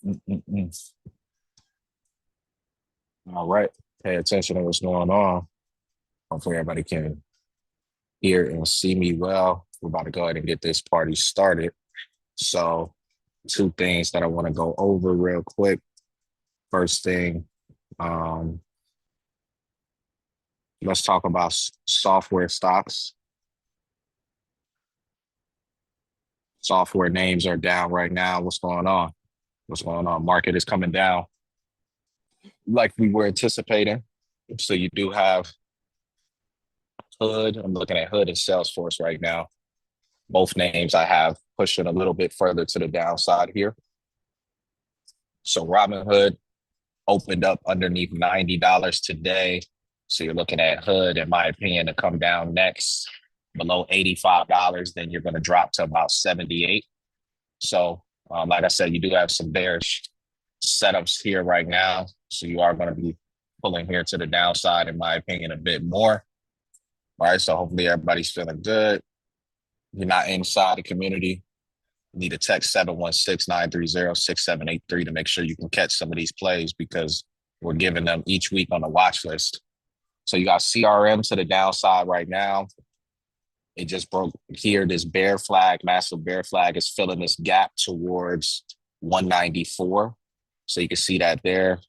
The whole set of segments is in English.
Mm-mm-mm. All right. Pay attention to what's going on. Hopefully, everybody can hear and see me well. We're about to go ahead and get this party started. So, two things that I want to go over real quick. First thing, um, let's talk about software stocks. Software names are down right now. What's going on? What's going on? Market is coming down like we were anticipating. So, you do have Hood. I'm looking at Hood and Salesforce right now. Both names I have pushing a little bit further to the downside here. So Robinhood opened up underneath $90 today. So you're looking at Hood, in my opinion, to come down next below $85. Then you're going to drop to about 78. So, like I said, you do have some bearish setups here right now. So you are going to be pulling here to the downside, in my opinion, a bit more. All right. So hopefully everybody's feeling good. You're not inside the community, you need to text 716-930-6783 to make sure you can catch some of these plays because we're giving them each week on the watch list. So you got CRM to the downside right now. It just broke here. This bear flag, massive bear flag, is filling this gap towards 194. So you can see that there.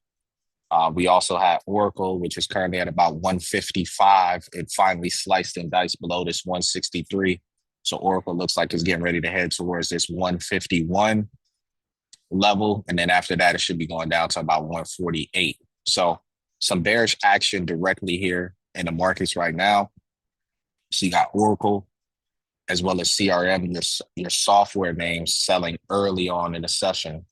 We also have Oracle, which is currently at about 155. It finally sliced and diced below this 163. So Oracle looks like it's getting ready to head towards this 151 level. And then after that, it should be going down to about 148. So some bearish action directly here in the markets right now. So you got Oracle as well as CRM, your software names selling early on in the session.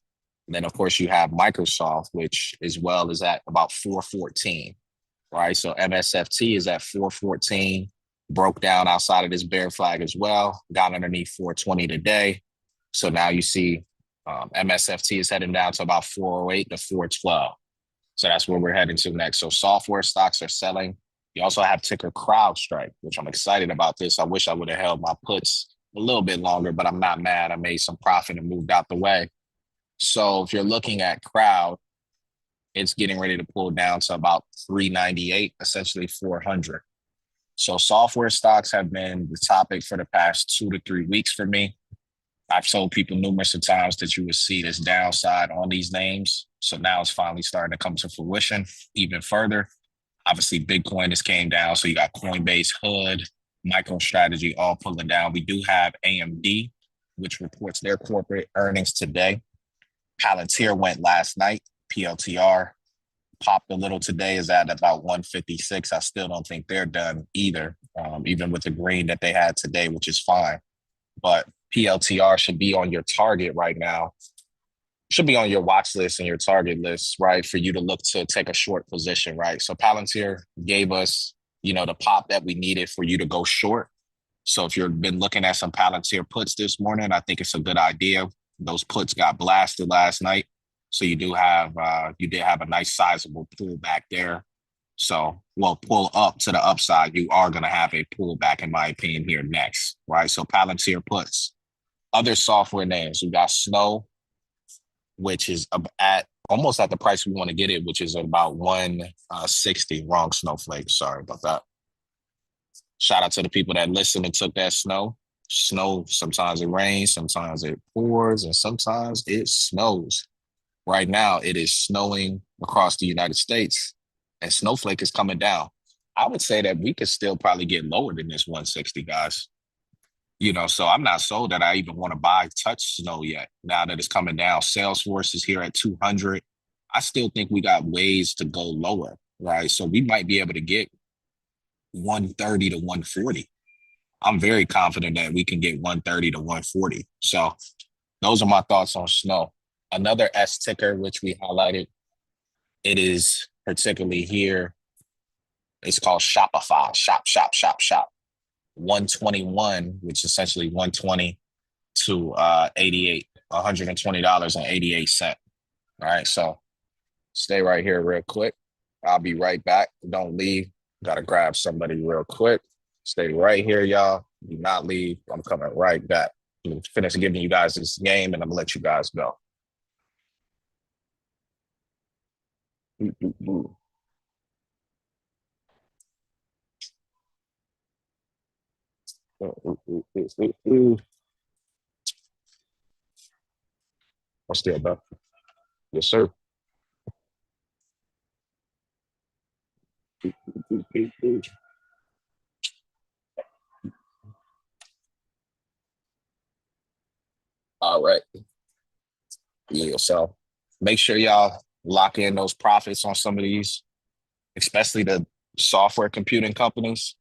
And then, of course, you have Microsoft, which as well is at about 414, right? So MSFT is at 414, broke down outside of this bear flag as well, got underneath 420 today. So now you see MSFT is heading down to about 408 to 412. So that's where we're heading to next. So software stocks are selling. You also have ticker CrowdStrike, which I'm excited about this. I wish I would have held my puts a little bit longer, but I'm not mad. I made some profit and moved out the way. So if you're looking at Crowd, it's getting ready to pull down to about 398, essentially 400. So software stocks have been the topic for the past 2 to 3 weeks for me. I've told people numerous of times that you would see this downside on these names. So now it's finally starting to come to fruition even further. Obviously, Bitcoin has came down. So you got Coinbase, Hood, MicroStrategy all pulling down. We do have AMD, which reports their corporate earnings today. Palantir went last night. PLTR popped a little today, is at about 156. I still don't think they're done either, even with the green that they had today, which is fine. But PLTR should be on your target right now. Should be on your watch list and your target list, right? For you to look to take a short position, right? So Palantir gave us, the pop that we needed for you to go short. So if you've been looking at some Palantir puts this morning, I think it's a good idea. Those puts got blasted last night. So you did have a nice sizable pullback there. So, pull up to the upside, you are going to have a pullback, in my opinion, here next, right? So Palantir puts. Other software names, we got Snow, which is at almost at the price we want to get it, which is about 160. Wrong Snowflake. Sorry about that. Shout out to the people that listened and took that snow. Snow, sometimes it rains, sometimes it pours, and sometimes it snows. Right now, it is snowing across the United States, and Snowflake is coming down. I would say that we could still probably get lower than this 160, guys. So I'm not sold that I even want to touch Snow yet. Now that it's coming down, Salesforce is here at 200. I still think we got ways to go lower, right? So we might be able to get 130 to 140. I'm very confident that we can get 130 to 140. So those are my thoughts on Snow. Another S ticker, which we highlighted, it is particularly here. It's called Shopify. Shop. 121, which is essentially 120 to 88, $120.88. All right. So stay right here real quick. I'll be right back. Don't leave. Got to grab somebody real quick. Stay right here, y'all. Do not leave. I'm coming right back. I'm finish giving you guys this game, and I'm going to let you guys go. I'm still back. Yes, sir. All right. Yeah. So make sure y'all lock in those profits on some of these, especially the software computing companies.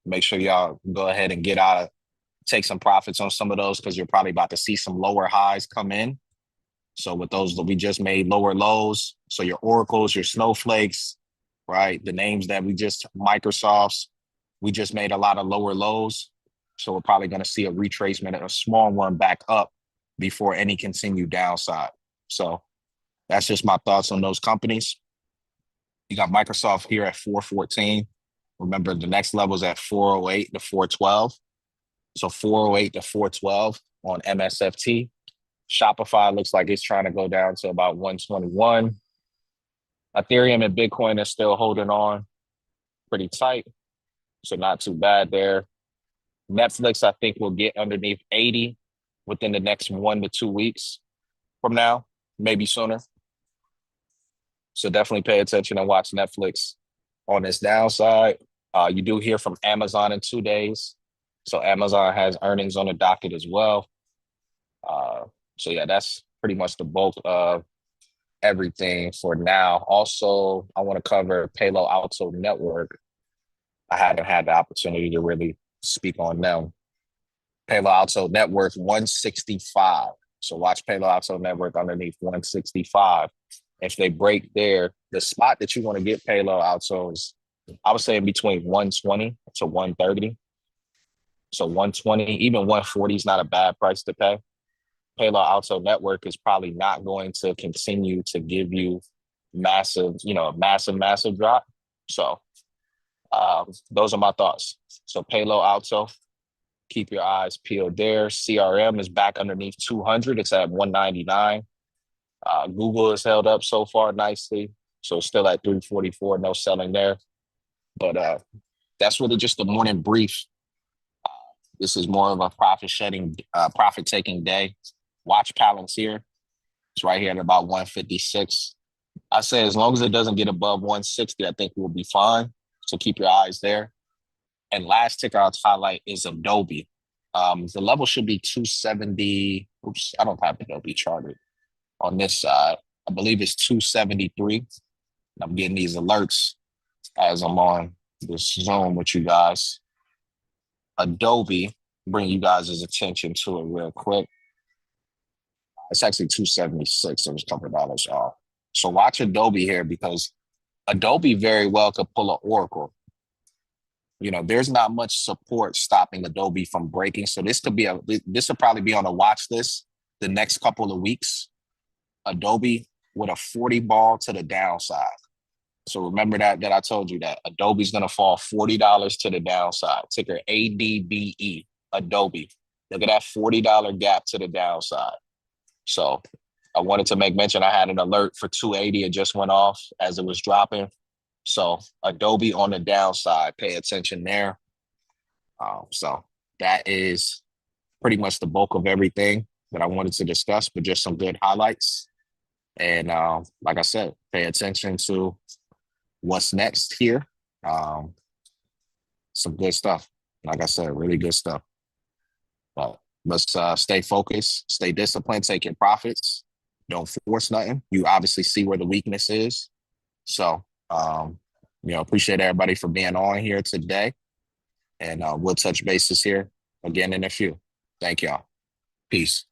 Make sure y'all go ahead and get out, take some profits on some of those because you're probably about to see some lower highs come in. So with those that we just made lower lows, so your Oracles, your Snowflakes, right? The names that we just Microsofts, we just made a lot of lower lows. So we're probably going to see a retracement and a small one back up before any continued downside. So that's just my thoughts on those companies. You got Microsoft here at 414. Remember, the next level is at 408 to 412. So 408 to 412 on MSFT. Shopify looks like it's trying to go down to about 121. Ethereum and Bitcoin are still holding on pretty tight. So not too bad there. Netflix, I think, will get underneath 80 within the next 1 to 2 weeks from now, maybe sooner. So definitely pay attention and watch Netflix on this downside. You do hear from Amazon in 2 days. So Amazon has earnings on the docket as well. So yeah, that's pretty much the bulk of everything for now. Also, I want to cover Palo Alto Network. I haven't had the opportunity to really speak on them. Palo Alto Network 165. So watch Palo Alto Network underneath 165. If they break there, the spot that you want to get Palo Alto is, I would say, in between 120 to 130. So 120, even 140 is not a bad price to pay. Palo Alto Network is probably not going to continue to give you massive, massive drop. So those are my thoughts. So Palo Alto, keep your eyes peeled there. CRM is back underneath 200. It's at 199. Google has held up so far nicely. So still at 344, no selling there. But that's really just the morning brief. This is more of a profit-taking day. Watch Palantir. It's right here at about 156. I say as long as it doesn't get above 160, I think we'll be fine. So keep your eyes there. And last ticker I'll highlight is Adobe. The level should be 270. Oops, I don't have Adobe charted on this side. I believe it's 273. I'm getting these alerts as I'm on this Zoom with you guys. Adobe, bring you guys' attention to it real quick. It's actually 276. It was a couple of dollars off. So watch Adobe here because Adobe very well could pull an Oracle. There's not much support stopping Adobe from breaking. So this will probably be on a watch list the next couple of weeks. Adobe with a 40 ball to the downside. So remember that I told you that Adobe's going to fall $40 to the downside. Ticker ADBE, Adobe. Look at that $40 gap to the downside. So I wanted to make mention I had an alert for 280. It just went off as it was dropping. So Adobe on the downside, pay attention there. So that is pretty much the bulk of everything that I wanted to discuss, but just some good highlights. And like I said, pay attention to what's next here. Some good stuff. Like I said, really good stuff. But let's stay focused, stay disciplined, take your profits. Don't force nothing. You obviously see where the weakness is. So, appreciate everybody for being on here today. And we'll touch bases here again in a few. Thank y'all. Peace.